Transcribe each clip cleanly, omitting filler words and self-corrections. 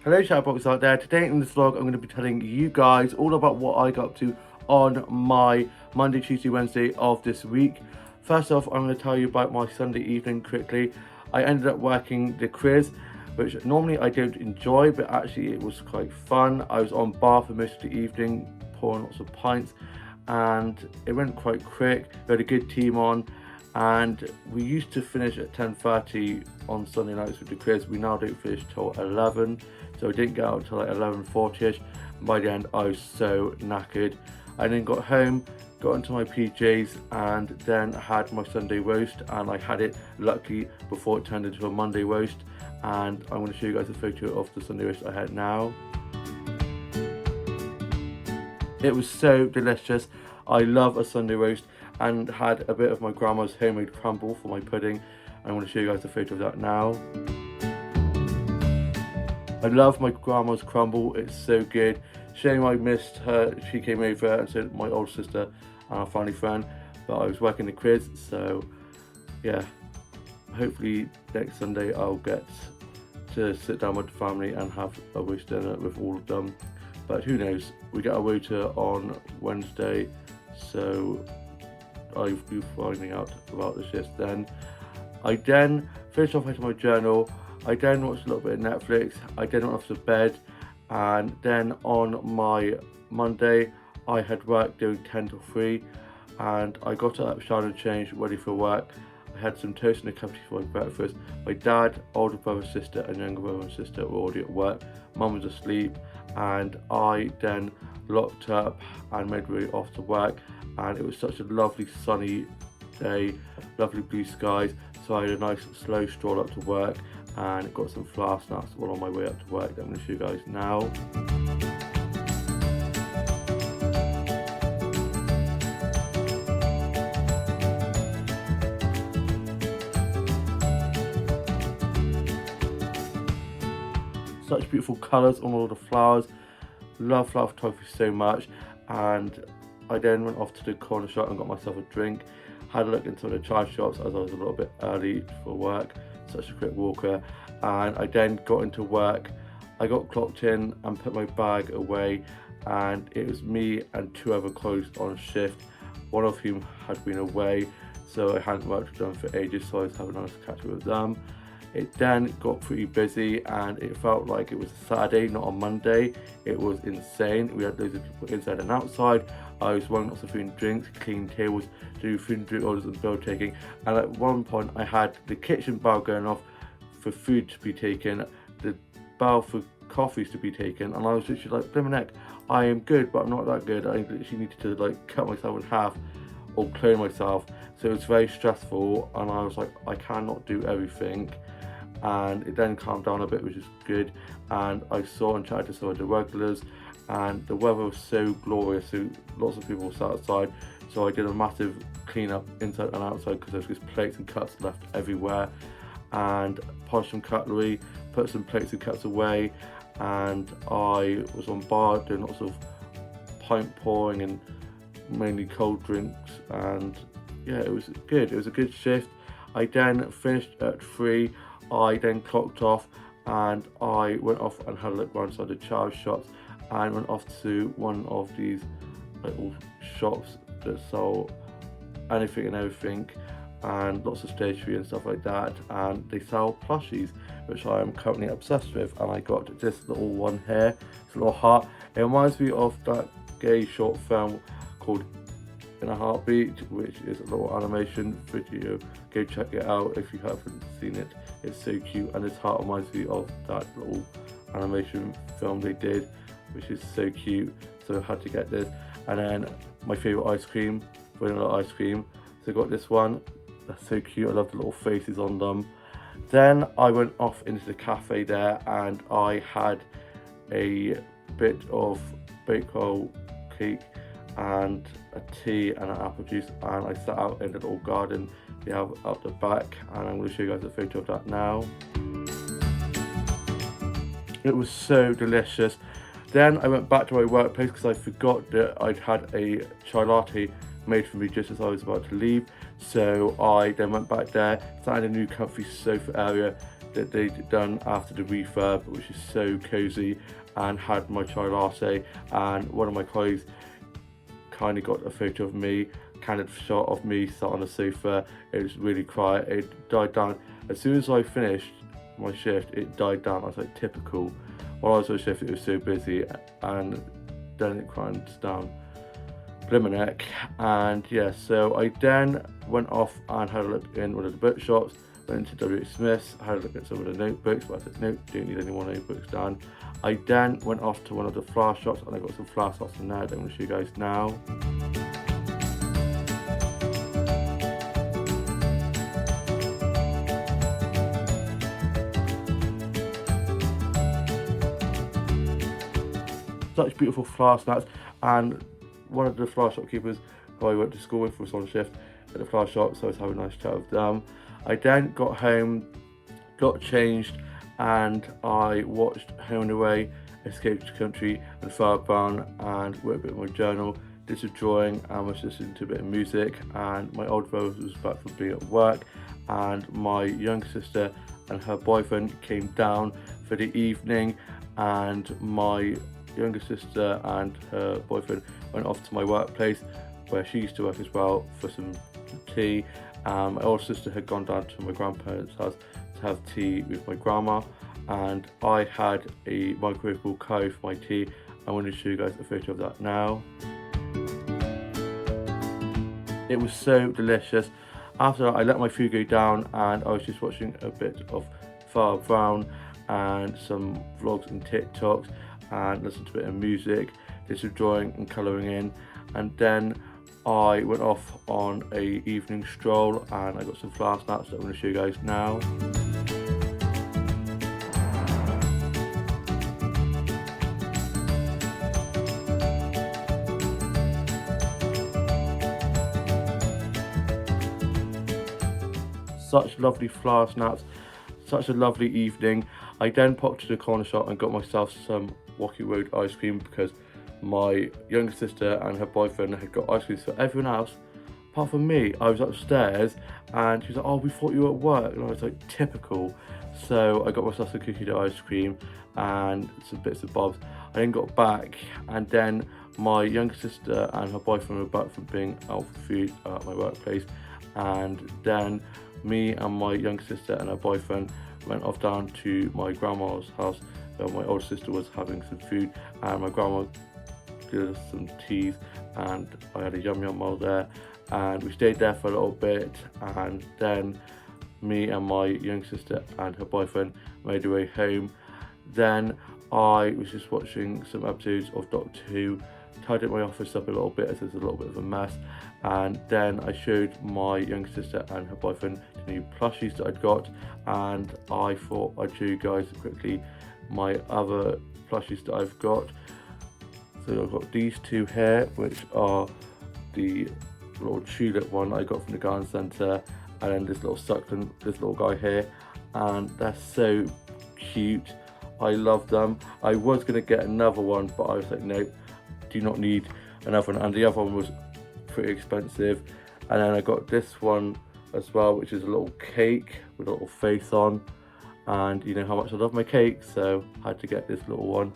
Hello chatbox out there. Today in this vlog I'm going to be telling you guys all about what I got up to on my Monday, Tuesday, Wednesday of this week. First off, I'm going to tell you about my Sunday evening quickly. I ended up working the quiz, which normally I don't enjoy, but actually it was quite fun. I was on bar for most of the evening, pouring lots of pints, and it went quite quick. We had a good team on, and we used to finish at 10:30 on Sunday nights with the quiz. We now don't finish till 11, so I didn't get out till like 11:40ish. By the end I was so knackered. I then got home, got into my PJs, and then had my Sunday roast, and I had it luckily before it turned into a Monday roast, and I'm going to show you guys a photo of the Sunday roast I had now. It was so delicious. I love a Sunday roast, and had a bit of my grandma's homemade crumble for my pudding. I'm going to show you guys a photo of that now. I love my grandma's crumble, it's so good. Shame I missed her. She came over, and so did my older sister and our family friend, but I was working the quiz, so yeah, hopefully next Sunday I'll get to sit down with the family and have a roast dinner with all of them. But who knows, we get a rota on Wednesday, so I'll be finding out about the shifts then. I then finished off into my journal. I then watched a little bit of Netflix. I then went off to bed, and then on my Monday I had work doing 10 till 3, and I got up, showered and changed, ready for work. I had some toast and a cup of tea for my breakfast. My dad, older brother, sister and younger brother and sister were already at work. Mum was asleep, and I then locked up and made my way off to work. And it was such a lovely sunny day, lovely blue skies, so I had a nice slow stroll up to work and got some flour snacks all on my way up to work that I'm going to show you guys now. Such beautiful colours on all the flowers. Love flower photography so much. And I then went off to the corner shop and got myself a drink. Had a look into the chai shops as I was a little bit early for work, such a quick walker. And I then got into work. I got clocked in and put my bag away, and it was me and two other colleagues on shift, one of whom had been away, so I hadn't worked with them for ages, so I was having a nice catch up with them. It then got pretty busy, and it felt like it was a Saturday, not a Monday. It was insane. We had loads of people inside and outside. I was running lots of food and drinks, cleaning tables, doing food and drink orders and bill taking. And at one point I had the kitchen bell going off for food to be taken, the bell for coffees to be taken, and I was literally like, blimmin' heck, I am good, but I'm not that good. I literally needed to like cut myself in half or clone myself. So it was very stressful, and I was like, I cannot do everything. And it then calmed down a bit, which is good, and I saw and chatted to some of the regulars, and the weather was so glorious, so lots of people sat outside, so I did a massive clean up inside and outside because there was just plates and cups left everywhere, and polished some cutlery, put some plates and cups away, and I was on bar doing lots of pint pouring and mainly cold drinks, and yeah, it was good. It was a good shift. I then finished at 3. I then clocked off, and I went off and had a look around inside the child shops, and went off to one of these little shops that sell anything and everything, and lots of stationery and stuff like that, and they sell plushies, which I am currently obsessed with. And I got this little one here, this little heart. It reminds me of that gay short film called In a Heartbeat, which is a little animation video. Go check it out if you haven't seen it. It's so cute, and this heart reminds me of that little animation film they did, which is so cute, so I had to get this. And then my favourite ice cream, vanilla ice cream, so I got this one. That's so cute, I love the little faces on them. Then I went off into the cafe there, and I had a bit of bakewell cake and a tea and an apple juice, and I sat out in the little garden they have out the back, and I'm going to show you guys a photo of that now. It was so delicious. Then I went back to my workplace because I forgot that I'd had a chai latte made for me just as I was about to leave, so I then went back there, sat in a new comfy sofa area, that they'd done after the refurb, which is so cozy, and had my chai latte. And one of my colleagues kindly got a photo of me, candid shot of me sat on the sofa. It was really quiet. It died down as soon as I finished my shift. It died down. I was like, typical. While I was on shift, it was so busy, and then it grinds down Bliminick. And yeah, so I then went off and had a look in one of the bookshops, went into W.H. Smith's, had a look at some of the notebooks, but I said, nope, don't need any more notebooks, Dan. I then went off to one of the flower shops, and I got some flower shops from there that I'm going to show you guys now. Such beautiful flower snaps, and one of the flower shopkeepers who I went to school with was on shift at the flower shop, so I was having a nice chat with them. I then got home, got changed, and I watched Home and Away, Escape to Country and Flower Brown, and wrote a bit of my journal, did some drawing, and was listening to a bit of music. And my older brother was back from being at work, and my younger sister and her boyfriend came down for the evening, and my younger sister and her boyfriend went off to my workplace where she used to work as well for some tea. My older sister had gone down to my grandparents' house to have tea with my grandma, and I had a microwavable curry for my tea. I'm going to show you guys a photo of that now. It was so delicious. After that, I let my food go down, and I was just watching a bit of Flower Brown and some vlogs and TikToks, and listened to a bit of music, did some drawing and colouring in, and then I went off on a evening stroll, and I got some flower snaps that I'm going to show you guys now. Such lovely flower snaps, such a lovely evening. I then popped to the corner shop and got myself some Wocky Road ice cream, because my younger sister and her boyfriend had got ice creams for everyone else apart from me. I was upstairs, and she was like, oh, we thought you were at work, and I was like, typical. So I got myself some cookie dough ice cream and some bits of bobs. I then got back, and then my younger sister and her boyfriend were back from being out for food at my workplace, and then me and my younger sister and her boyfriend went off down to my grandma's house. My older sister was having some food, and my grandma did us some teas, and I had a yum yum while there, and we stayed there for a little bit, and then me and my young sister and her boyfriend made our way home. Then I was just watching some episodes of Doctor Who, tidied my office up a little bit as there's a little bit of a mess, and then I showed my young sister and her boyfriend the new plushies that I'd got, and I thought I'd show you guys quickly my other plushies that I've got. So I've got these two here, which are the little tulip one I got from the garden centre, and then this little succulent, this little guy here, and they're so cute. I love them. I was going to get another one, but I was like, no, do not need another one, and the other one was pretty expensive. And then I got this one as well, which is a little cake with a little face on, and you know how much I love my cake, so I had to get this little one.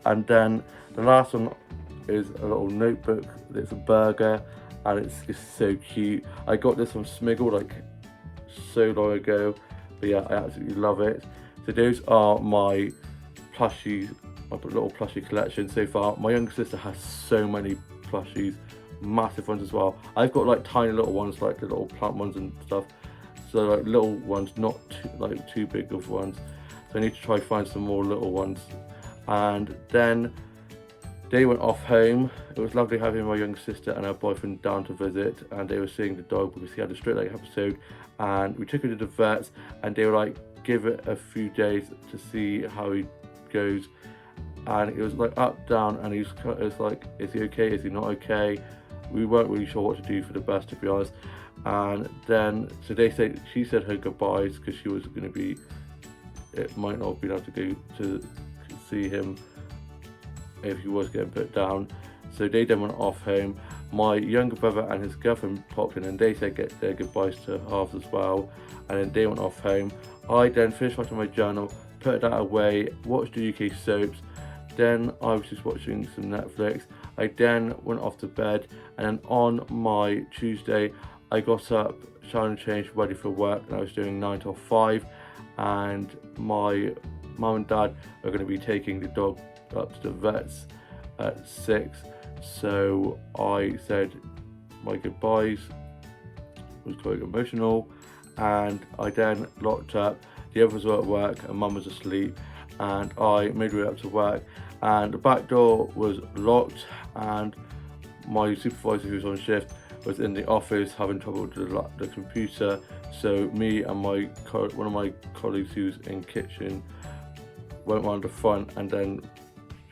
And then the last one is a little notebook. It's a burger, and it's just so cute. I got this from Smiggle like so long ago, but yeah, I absolutely love it. So those are my plushies, my little plushie collection so far. My younger sister has so many plushies, massive ones as well. I've got like tiny little ones, like the little plant ones and stuff, so like little ones, not too big of ones. So I need to try find some more little ones. And then they went off home. It was lovely having my younger sister and her boyfriend down to visit, and they were seeing the dog because he had a straight leg episode, and we took him to the vets, and they were like, give it a few days to see how he goes. And it was like up, down, and it was like, is he okay, is he not okay? We weren't really sure what to do for the best, to be honest. And then, so she said her goodbyes, because she was going to be, it might not be able to go to see him if he was getting put down. So they then went off home. My younger brother and his girlfriend popped in, and they said their goodbyes to halves as well, and then they went off home. I then finished writing my journal, put that away, watched the UK soaps. Then I was just watching some Netflix. I then went off to bed, and then on my Tuesday I got up, showered and changed, ready for work, and I was doing 9 till 5, and my mum and dad are going to be taking the dog up to the vets at 6, so I said my goodbyes. It was quite emotional, and I then locked up. The others were at work and mum was asleep, and I made my way up to work, and the back door was locked, and my supervisor who was on shift was in the office having trouble with the computer, so me and one of my colleagues who's in kitchen went round the front, and then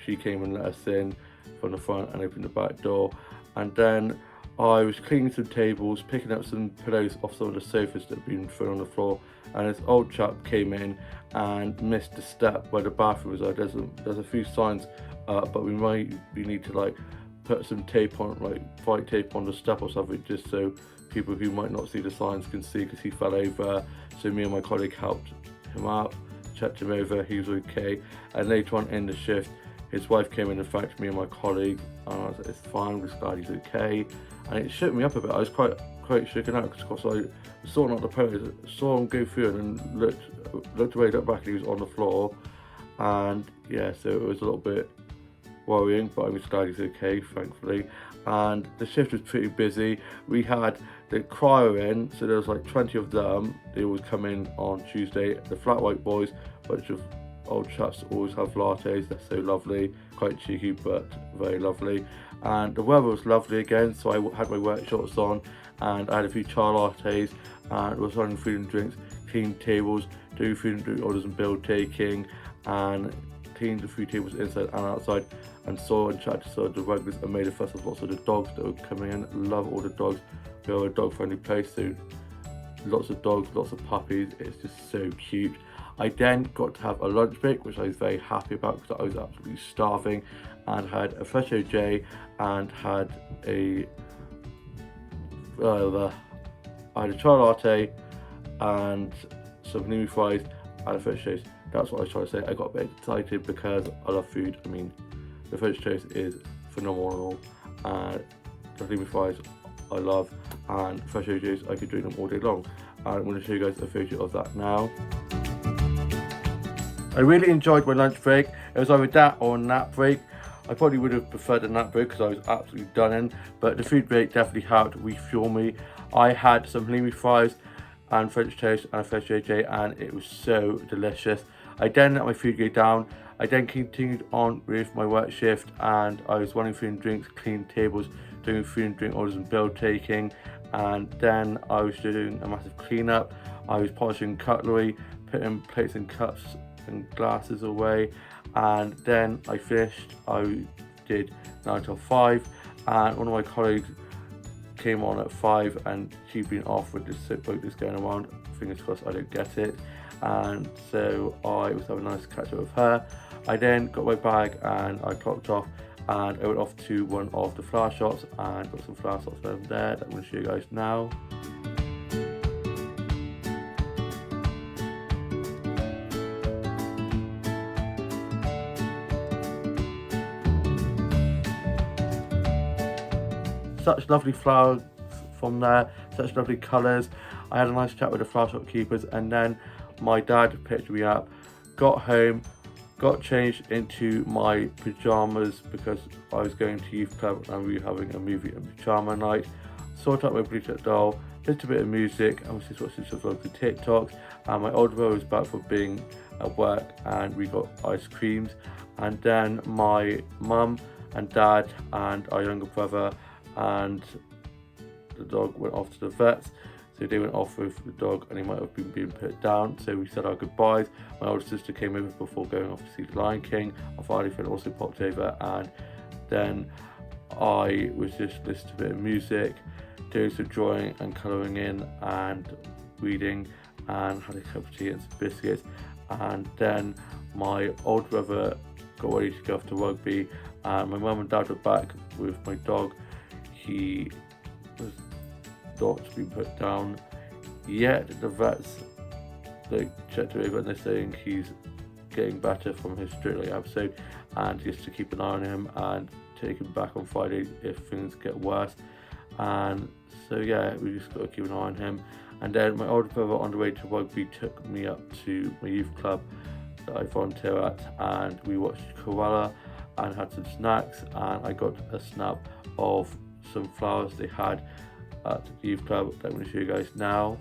she came and let us in from the front and opened the back door. And then I was cleaning some tables, picking up some pillows off some of the sofas that had been thrown on the floor, and this old chap came in and missed the step where the bathroom was. There's a few signs, but we need to put some tape on, white tape on the step or something, just so people who might not see the signs can see, because he fell over. So me and my colleague helped him out, checked him over, he was okay. And later on in the shift, his wife came in and thanked me and my colleague, and I was like, it's fine, I'm just glad he's okay. And it shook me up a bit. I was quite shaken out, because of course I was sorting out the pillows, saw him go through, and then looked away, looked back, and he was on the floor. And yeah, so it was a little bit worrying, but I'm just glad he's okay, thankfully. And the shift was pretty busy. We had the cryo in, so there was 20 of them. They always come in on Tuesday. The flat white boys, bunch of old chaps, always have lattes. They're so lovely, quite cheeky but very lovely. And the weather was lovely again, so I had my work shorts on, and I had a few chai lattes, and was running food and drinks, cleaned tables, doing food and drink orders and bill taking, and cleaned the food tables inside and outside, and saw and chatted to the regulars, and made a fuss of lots of the dogs that were coming in. Love all the dogs. We are a dog friendly place, so lots of dogs, lots of puppies. It's just so cute. I then got to have a lunch break, which I was very happy about, because I was absolutely starving, and had a fresh OJ, and had a chai latte and some panini fries and a French toast. That's what I was trying to say. I got a bit excited because I love food. I mean, the French toast is phenomenal, and the panini fries I love, and fresh OJs, I could drink them all day long. And I'm going to show you guys a photo of that now. I really enjoyed my lunch break. It was either that or a nap break. I probably would have preferred a nap break because I was absolutely done in, but the food break definitely helped refuel me. I had some panini fries and French toast and a fresh OJ, and it was so delicious. I then let my food go down. I then continued on with my work shift, and I was running food and drinks, cleaning tables, doing food and drink orders and bill taking, and then I was doing a massive cleanup. I was polishing cutlery, putting plates and cups and glasses away, and then I finished. I did 9 till 5, and one of my colleagues came on at 5, and she'd been off with this soap boat that's going around. Fingers crossed I don't get it. And so I was having a nice catch up with her. I then got my bag and I clocked off, and I went off to one of the flower shops and got some flower shops over there that I'm going to show you guys now. Such lovely flowers from there, such lovely colours. I had a nice chat with the flower shop keepers, and then my dad picked me up, got home, got changed into my pyjamas because I was going to youth club and we were having a movie and pyjama night. Sorted out my Bluetooth doll, listened to a bit of music, and was just watching some vlogs and TikToks. And my older brother was back from being at work, and we got ice creams. And then my mum and dad and our younger brother and the dog went off to the vets. So they went off with the dog, and he might have been being put down. So we said our goodbyes. My older sister came over before going off to see The Lion King. Our father friend also popped over, and then I was just listening to a bit of music, doing some drawing and colouring in and reading, and had a cup of tea and some biscuits. And then my older brother got ready to go off to rugby, and my mum and dad were back with my dog. He was not been put down yet. The vets checked him over, and they're saying he's getting better from his straight leg episode, and just to keep an eye on him and take him back on Friday if things get worse. And so yeah, we just got to keep an eye on him. And then my older brother, on the way to rugby, took me up to my youth club that I volunteer at, and we watched Koala and had some snacks, and I got a snap of some flowers they had at the youth club that I'm going to show you guys now.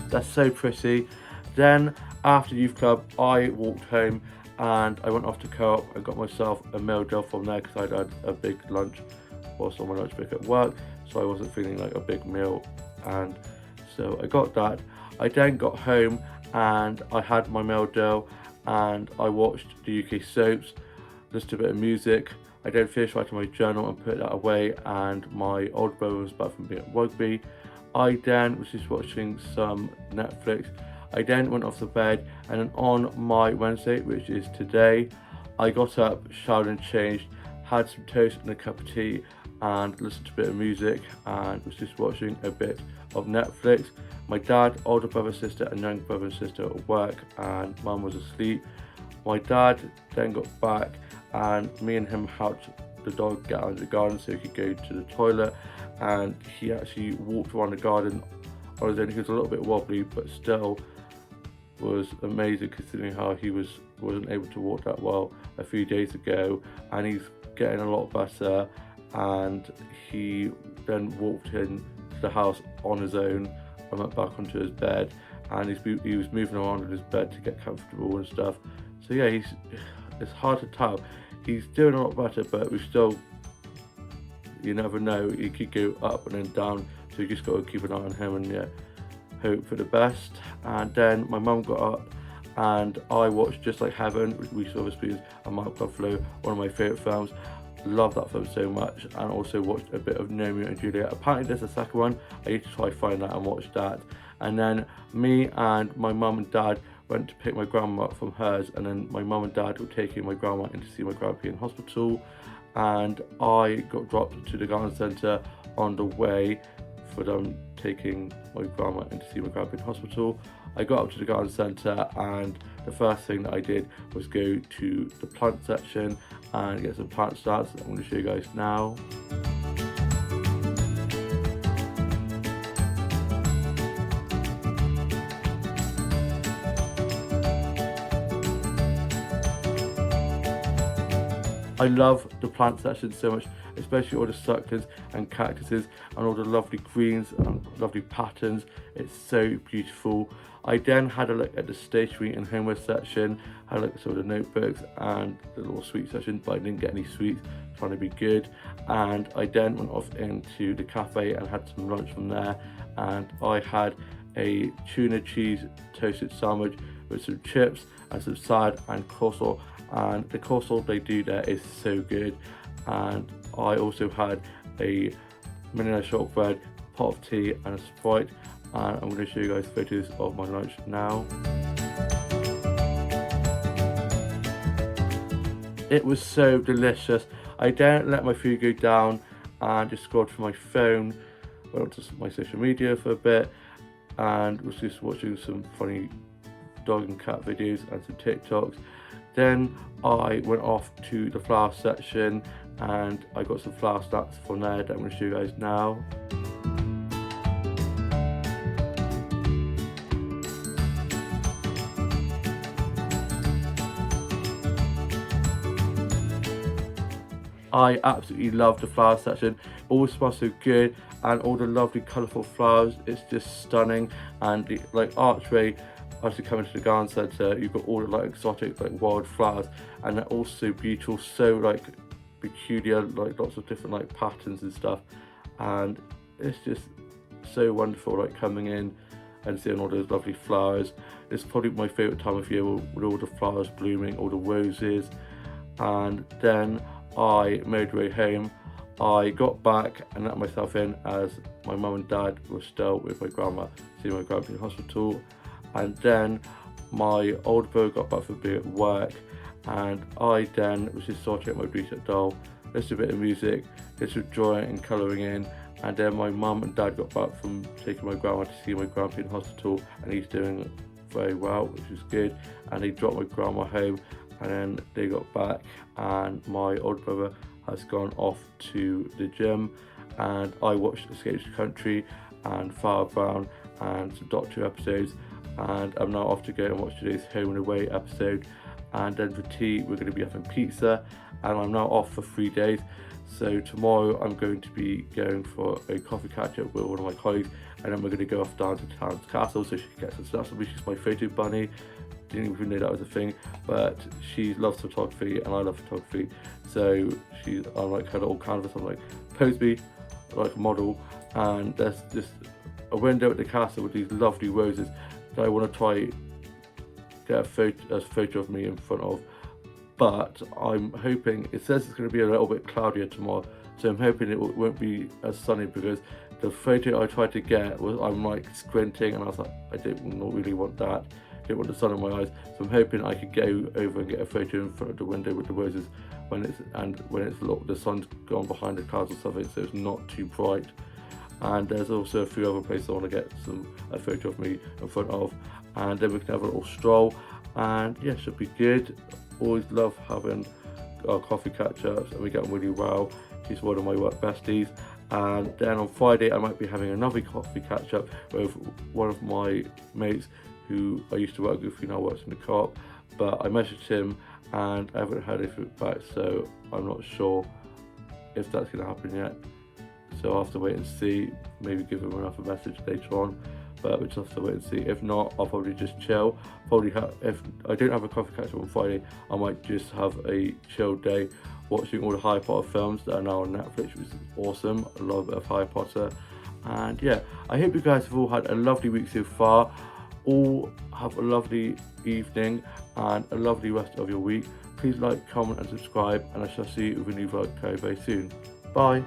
That's so pretty. Then after youth club, I walked home and I went off to Co-op and got myself a meal deal from there, because I'd had a big lunch whilst on my lunch break at work, so I wasn't feeling like a big meal, and so I got that. I then got home and I had my meal deal and I watched the UK soaps, listened to a bit of music. I then finished writing my journal and put that away, and my older brother was back from being at rugby. I then was just watching some Netflix. I then went off to bed, and then on my Wednesday, which is today, I got up, showered and changed, had some toast and a cup of tea, and listened to a bit of music, and was just watching a bit of Netflix. My dad, older brother, sister, and young brother and sister at work, and mum was asleep. My dad then got back, and me and him helped the dog get out of the garden so he could go to the toilet, and he actually walked around the garden on his own. He was a little bit wobbly, but still was amazing considering how he wasn't able to walk that well a few days ago, and he's getting a lot better. And he then walked into the house on his own and went back onto his bed, and he was moving around in his bed to get comfortable and stuff. So yeah, it's hard to tell. He's doing a lot better, but we still, you never know, he could go up and then down, so you just got to keep an eye on him and yeah, hope for the best. And then my mum got up and I watched Just Like Heaven with Reese Witherspoon and Mark Ruffalo, one of my favourite films. Love that film so much. And also watched a bit of Romeo and Juliet. Apparently there's a second one. I need to try find that and watch that. And then me and my mum and dad went to pick my grandma up from hers, and then my mum and dad were taking my grandma in to see my grandpa in hospital, and I got dropped to the garden centre on the way for them taking my grandma in to see my grandpa in hospital. I got up to the garden centre, and the first thing that I did was go to the plant section and get some plant starts that I'm going to show you guys now. I love the plant section so much, especially all the succulents and cactuses and all the lovely greens and lovely patterns. It's so beautiful. I then had a look at the stationery and homeware section, had a look at some of the notebooks and the little sweet section, but I didn't get any sweets, trying to be good. And I then went off into the cafe and had some lunch from there, and I had a tuna cheese toasted sandwich with some chips and some salad and coleslaw, and the coleslaw they do there is so good. And I also had a vanilla shortbread, pot of tea and a Sprite, and I'm going to show you guys photos of my lunch now. It was so delicious. I didn't let my food go down and just scrolled through my phone, went onto my social media for a bit, and was just watching some funny dog and cat videos and some TikToks. Then I went off to the flower section and I got some flower snacks from there that I'm going to show you guys now. I absolutely love the flower section. It always smells so good, and all the lovely colourful flowers. It's just stunning. And the archway, as you come into the garden centre, you've got all the exotic wild flowers, and they're all so beautiful, so peculiar, lots of different patterns and stuff. And it's just so wonderful coming in and seeing all those lovely flowers. It's probably my favourite time of year with all the flowers blooming, all the roses. And then I made my way home. I got back and let myself in as my mum and dad were still with my grandma, seeing my grandpa in hospital. And then my older brother got back from being at work, and I then was just sorting out my reset doll, listening to a bit of music, just drawing and colouring in, And then my mum and dad got back from taking my grandma to see my grandpa in hospital, and he's doing very well, which is good. And they dropped my grandma home, and then they got back, and my older brother has gone off to the gym, and I watched Escape to the Country and Father Brown and some Doctor Who episodes, and I'm now off to go and watch today's Home and Away episode. And then for tea we're going to be having pizza, and I'm now off for 3 days. So tomorrow I'm going to be going for a coffee catch up with one of my colleagues, and then we're going to go off down to Town's Castle so she can get some stuff. So she's my photo bunny. Didn't even know that was a thing, but she loves photography and I love photography. So she's on like her little canvas. I'm like, pose me like a model, and there's just a window at the castle with these lovely roses that I want to try get a photo of me in front of. But I'm hoping, it says it's going to be a little bit cloudier tomorrow, so I'm hoping it won't be as sunny, because the photo I tried to get was I'm like squinting, and I was like, I don't really want that. I don't want the sun in my eyes, so I'm hoping I could go over and get a photo in front of the window with the roses when the sun's gone behind the clouds or something, so it's not too bright. And there's also a few other places I want to get a photo of me in front of, and then we can have a little stroll, and yeah, should be good. Always love having our coffee catch-ups, and we get on really well. She's one of my work besties. And then on Friday I might be having another coffee catch-up with one of my mates who I used to work with, who now works in the co-op, but I messaged him and I haven't heard anything back, so I'm not sure if that's going to happen yet. So I'll have to wait and see, maybe give him another message later on, but we'll just have to wait and see. If not, I'll probably just chill. If I don't have a coffee catch up on Friday, I might just have a chill day watching all the Harry Potter films that are now on Netflix, which is awesome. I love a bit of Harry Potter. And yeah, I hope you guys have all had a lovely week so far. All have a lovely evening and a lovely rest of your week. Please like, comment and subscribe, and I shall see you with a new vlog very, very soon. Bye.